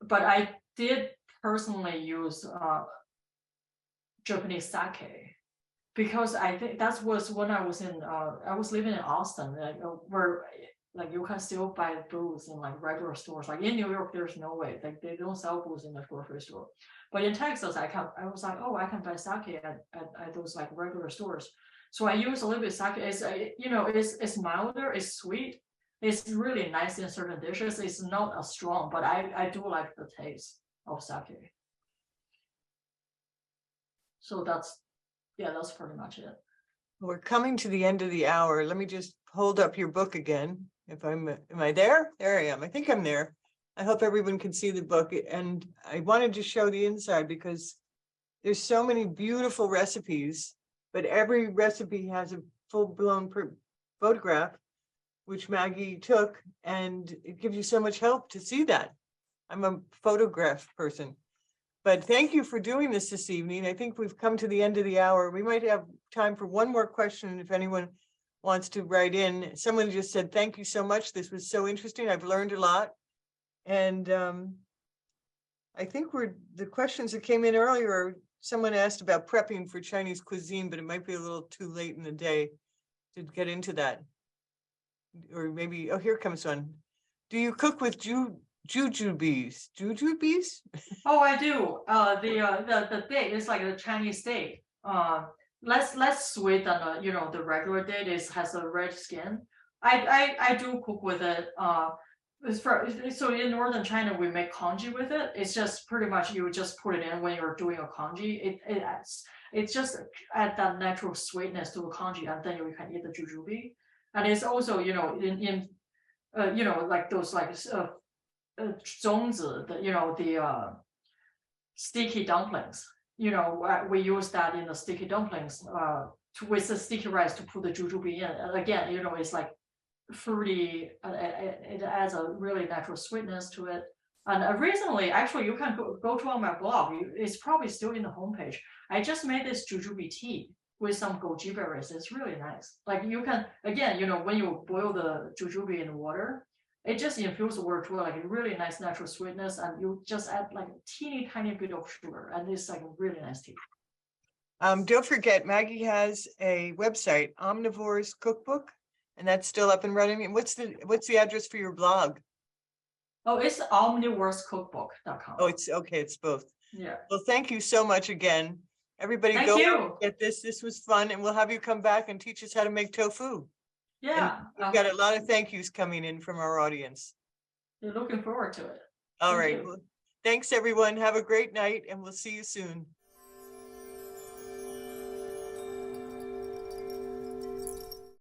But I did personally use Japanese sake, because I think that was when I was living in Austin, where like you can still buy booze in like regular stores. Like in New York, there's no way. Like they don't sell booze in the grocery store. But in Texas, I was like, oh, I can buy sake at those like regular stores. So I use a little bit sake. It's milder, it's sweet. It's really nice in certain dishes. It's not as strong, but I do like the taste of sake. So that's pretty much it. We're coming to the end of the hour. Let me just hold up your book again. Am I there? There I am. I think I'm there. I hope everyone can see the book. And I wanted to show the inside because there's so many beautiful recipes, but every recipe has a full-blown photograph, which Maggie took, and it gives you so much help to see that. I'm a photograph person. But thank you for doing this evening. I think we've come to the end of the hour. We might have time for one more question if anyone wants to write in. Someone just said, thank you so much. This was so interesting. I've learned a lot. And I think the questions that came in earlier, someone asked about prepping for Chinese cuisine, but it might be a little too late in the day to get or maybe, oh, here comes one. Do you cook with jujubes? Jujubes? Oh, I do. The date is like the Chinese date. Less sweet than the regular date. Has a red skin. I do cook with it. So in northern China we make congee with it. It's just pretty much you just put it in when you're doing a congee. It just add that natural sweetness to the congee, and then you can eat the jujube. And it's also in like those like 粽子, sticky dumplings. We use that in the sticky dumplings with the sticky rice to put the jujube in. And again, it's like fruity. It adds a really natural sweetness to it. And recently, actually, you can go to on my blog. It's probably still in the homepage. I just made this jujube tea with some goji berries. It's really nice. Like you can, again, when you boil the jujube in water, it just infuses the water to like a really nice natural sweetness, and you just add like a teeny tiny bit of sugar, and it's like a really nice tea. Don't forget, Maggie has a website, Omnivore's Cookbook, and that's still up and running. And what's the address for your blog? Oh, it's omnivorecookbook.com. Oh, it's okay. It's both. Yeah. Well, thank you so much again. Everybody Thank go you. get this. This was fun, and we'll have you come back and teach us how to make tofu. Yeah. We've got a lot of thank yous coming in from our audience. You're looking forward to it. All Thank right. you. Well, thanks, everyone. Have a great night, and we'll see you soon.